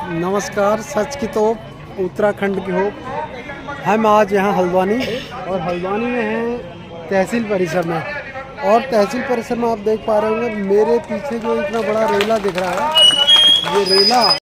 नमस्कार। सच की तो उत्तराखंड की हो। हम आज यहाँ हल्द्वानी और हल्द्वानी में हैं तहसील परिसर में, और तहसील परिसर में आप देख पा रहे होंगे मेरे पीछे जो इतना बड़ा रेला दिख रहा है, ये रेला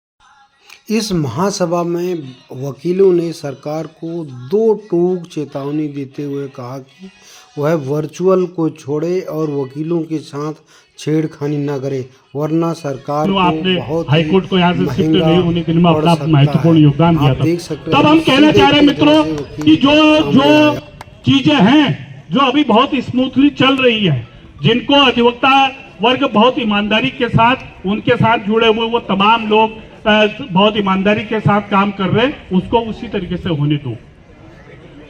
इस महासभा में वकीलों ने सरकार को दो टूक चेतावनी देते हुए कहा कि वह वर्चुअल को छोड़े और वकीलों के साथ छेड़खानी न करे, वरना सरकार को बहुत हाईकोर्ट को यहाँ से शिफ्ट नहीं होने के लिए अपना महत्वपूर्ण योगदान दिया था। देख सकते तब हम कहना चाह रहे हैं मित्रों कि जो चीजें हैं जो अभी बहुत स्मूथली चल रही है, जिनको अधिवक्ता वर्ग बहुत ईमानदारी के साथ उनके साथ जुड़े हुए वो तमाम लोग बहुत ईमानदारी के साथ काम कर रहे हैं, उसको उसी तरीके से होने दो।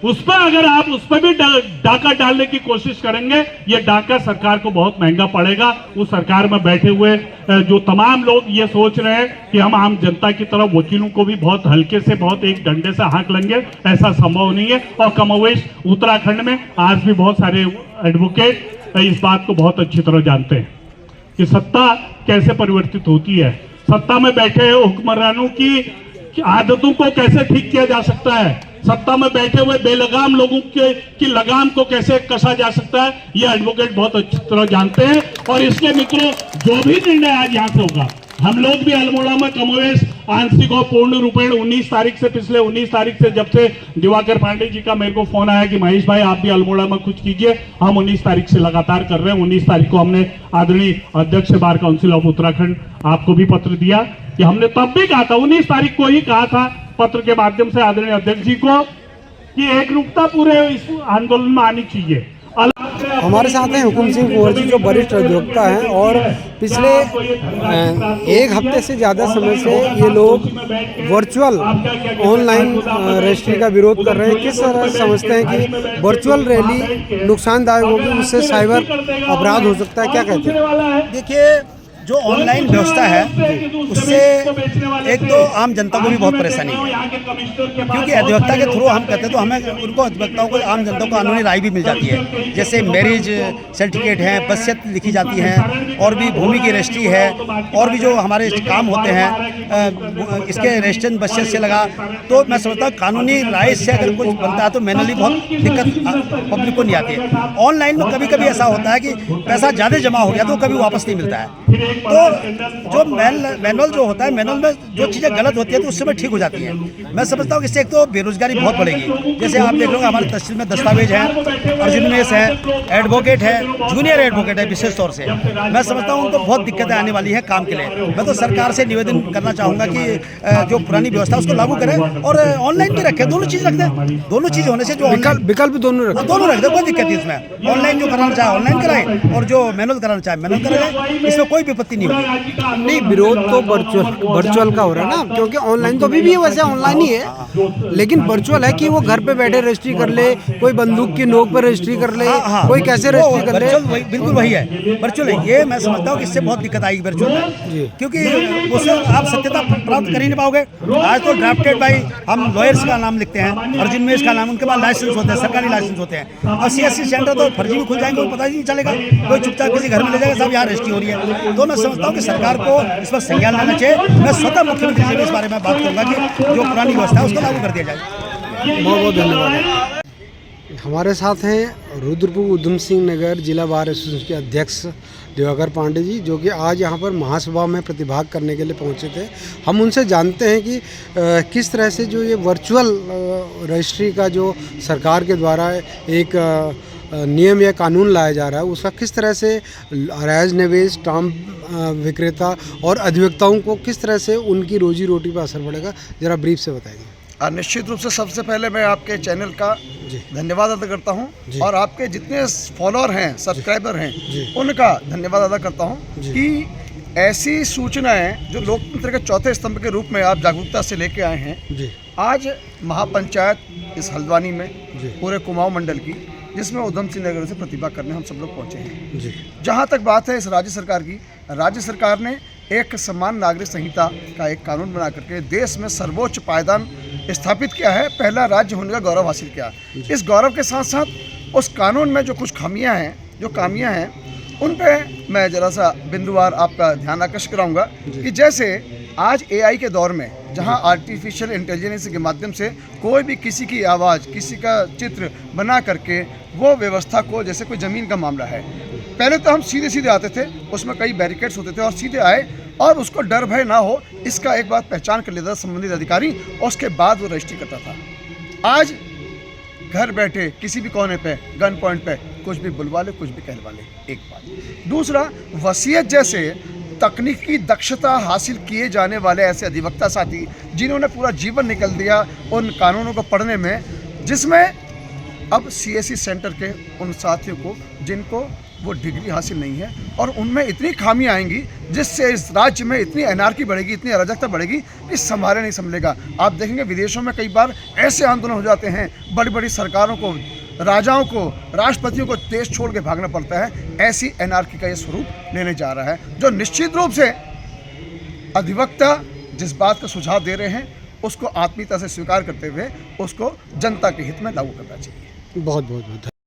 उस पर अगर आप उस पर भी डाका डालने की कोशिश करेंगे, ये डाका सरकार को बहुत महंगा पड़ेगा। उस सरकार में बैठे हुए जो तमाम लोग ये सोच रहे हैं कि हम आम जनता की तरफ वकीलों को भी बहुत हल्के से, बहुत एक डंडे से हाँक लेंगे, ऐसा संभव नहीं है। और कमोवेश उत्तराखंड में आज भी बहुत सारे एडवोकेट इस बात को बहुत अच्छी तरह जानते हैं कि सत्ता कैसे परिवर्तित होती है, सत्ता में बैठे हुक्मरानों की आदतों को कैसे ठीक किया जा सकता है, सत्ता में बैठे हुए बेलगाम लोगों की लगाम को कैसे कसा जा सकता है, ये एडवोकेट बहुत अच्छी तरह जानते हैं। और इसलिए मित्रों, जो भी निर्णय आज यहाँ से होगा, हम लोग भी अल्मोड़ा में कमोवेश आंशिक और पूर्ण रूपेण 19 तारीख से, पिछले 19 तारीख से जब से दिवाकर पांडे जी का मेरे को फोन आया कि महेश भाई आप भी अल्मोड़ा में कुछ कीजिए, हम 19 तारीख से लगातार कर रहे हैं। 19 तारीख को हमने आदरणीय अध्यक्ष बार काउंसिल ऑफ उत्तराखंड आपको भी पत्र दिया कि हमने तब भी कहा था, 19 तारीख को ही कहा था पत्र के माध्यम से आदरणीय अध्यक्ष जी को कि एकरूपता पूरे इस आंदोलन में आनी चाहिए। हमारे साथ हैं हुकुम सिंह कुंवर जी, जो वरिष्ठ अधिवक्ता हैं और पिछले एक हफ्ते से ज़्यादा समय से ये लोग वर्चुअल ऑनलाइन रजिस्ट्री का विरोध कर रहे हैं। किस तरह समझते हैं कि वर्चुअल रैली नुकसानदायक होगी, उससे साइबर अपराध हो सकता है, क्या कहते हैं? देखिए, जो ऑनलाइन व्यवस्था है उससे एक तो आम जनता को भी बहुत परेशानी है, क्योंकि अधिवक्ता के थ्रू हम कहते हैं तो हमें उनको अधिवक्ताओं को, आम जनता को कानूनी राय भी मिल जाती है। जैसे मैरिज सर्टिफिकेट है, वसीयत लिखी जाती है, और भी भूमि की रजिस्ट्री है, और भी जो हमारे काम होते हैं इसके रजिस्ट्रेशन वसीयत से लगा। तो मैं समझता हूँ कानूनी राय से अगर कुछ बनता है तो मैनुअली बहुत दिक्कत पब्लिक को नहीं आती है। ऑनलाइन में कभी कभी ऐसा होता है कि पैसा ज़्यादा जमा हो गया तो कभी वापस नहीं मिलता है। तो जो मैनुअल जो होता है, मैनुअल में जो चीज़ें गलत होती है तो उस समय ठीक हो जाती है। मैं समझता हूँ कि इससे एक तो बेरोजगारी बहुत बढ़ेगी। जैसे आप देख रहे हो हमारे तहसील में दस्तावेज हैं, अर्जुन मेस है, एडवोकेट है, जूनियर एडवोकेट है, विशेष तौर से मैं समझता हूँ उनको बहुत दिक्कतें आने वाली है काम के लिए। मैं तो सरकार से निवेदन करना चाहूँगा कि जो पुरानी व्यवस्था उसको लागू करें और ऑनलाइन भी रखें, दोनों चीज़ रख दें। दोनों चीज़ होने से जो विकल्प दोनों रख दें, कोई दिक्कत नहीं इसमें। ऑनलाइन जो कराना चाहे ऑनलाइन कराएं और जो मैनुअल कराना चाहे मैनुअल कराएं, इसमें कोई विपत्ति नहीं। विरोध तो वर्चुअल का हो रहा है ना, क्योंकि ऑनलाइन तो अभी भी वैसे ऑनलाइन ही है, लेकिन वर्चुअल है कि वो घर पे बैठे रजिस्ट्री कर ले, कोई बंदूक की नोक पर रजिस्ट्री कर ले, कोई कैसे रजिस्ट्री कर ले। बिल्कुल वही है वर्चुअल है। ये मैं समझता हूँ कि इससे बहुत दिक्कत आएगी वर्चुअल में, क्योंकि उससे आप सत्यता प्राप्त कर ही नहीं पाओगे। आज तो ड्राफ्टेड बाई हम लॉयर्स का नाम लिखते हैं, अर्जुन मेस का नाम, उनके पास लाइसेंस होते हैं, सरकारी लाइसेंस होते हैं। और CSC सेंटर तो फर्जी भी खुल जाएंगे, कोई पता ही नहीं चलेगा, कोई चुपचाप किसी घर में ले जाएगा, सब यहाँ रजिस्ट्री हो रही है। तो मैं समझता हूँ कि सरकार को इस पर संज्ञान लेना चाहिए। मैं स्वतः मुख्यमंत्री से भी इस बारे में बात करूंगा कि जो पुरानी व्यवस्था है उसको लागू कर दिया जाए। बहुत बहुत धन्यवाद। हमारे साथ हैं रुद्रपुर उधम सिंह नगर जिला बार एसोसिएशन के अध्यक्ष दिवाकर पांडे जी, जो कि आज यहाँ पर महासभा में प्रतिभाग करने के लिए पहुँचे थे। हम उनसे जानते हैं कि किस तरह से जो ये वर्चुअल रजिस्ट्री का जो सरकार के द्वारा एक नियम या कानून लाया जा रहा है, उसका किस तरह से अराइज निवेश, स्टाम्प विक्रेता और अधिवक्ताओं को किस तरह से उनकी रोजी रोटी पर असर पड़ेगा, ज़रा ब्रीफ से बताएंगे। निश्चित रूप से सबसे पहले मैं आपके चैनल का धन्यवाद अदा करता हूं, और आपके जितने फॉलोअर हैं, सब्सक्राइबर हैं, उनका धन्यवाद अदा करता हूं कि ऐसी सूचनाएं जो लोकतंत्र के चौथे स्तंभ के रूप में आप जागरूकता से लेके आए हैं। आज महापंचायत इस हल्द्वानी में पूरे कुमाऊं मंडल की, जिसमें उधम सिंह नगर से प्रतिभा करने हम सब लोग पहुँचे हैं। जहाँ तक बात है इस राज्य सरकार की, राज्य सरकार ने एक समान नागरिक संहिता का एक कानून बना करके देश में सर्वोच्च पायदान स्थापित किया है, पहला राज्य होने का गौरव हासिल किया। इस गौरव के साथ साथ उस कानून में जो कुछ खामियां हैं, जो खामियां हैं, उन पे मैं ज़रा सा बिंदुवार आपका ध्यान आकर्षित कराऊंगा कि जैसे आज एआई के दौर में जहां आर्टिफिशियल इंटेलिजेंस के माध्यम से कोई भी किसी की आवाज़, किसी का चित्र बना करके वो व्यवस्था को, जैसे कोई ज़मीन का मामला है, पहले तो हम सीधे सीधे आते थे, उसमें कई बैरिकेड्स होते थे और सीधे आए और उसको डर भय ना हो इसका एक बात पहचान कर लेता था संबंधित अधिकारी और उसके बाद वो रजिस्ट्री करता था। आज घर बैठे किसी भी कोने पे, गन पॉइंट पे कुछ भी बुलवा ले, कुछ भी कहलवा ले, एक बात। दूसरा, वसीयत जैसे तकनीकी दक्षता हासिल किए जाने वाले ऐसे अधिवक्ता साथी जिन्होंने पूरा जीवन निकल दिया उन कानूनों को पढ़ने में, जिसमें अब सीएससी सेंटर के उन साथियों को जिनको वो डिग्री हासिल नहीं है और उनमें इतनी खामियां आएंगी जिससे इस राज्य में इतनी एनार्की बढ़ेगी, इतनी अराजकता बढ़ेगी कि संभाले नहीं संभलेगा। आप देखेंगे विदेशों में कई बार ऐसे आंदोलन हो जाते हैं, बड़ी बड़ी सरकारों को, राजाओं को, राष्ट्रपतियों को देश छोड़ के भागना पड़ता है। ऐसी एनार्की का ये स्वरूप लेने जा रहा है, जो निश्चित रूप से अधिवक्ता जिस बात का सुझाव दे रहे हैं उसको आत्मीयता से स्वीकार करते हुए उसको जनता के हित में लागू करना चाहिए। बहुत बहुत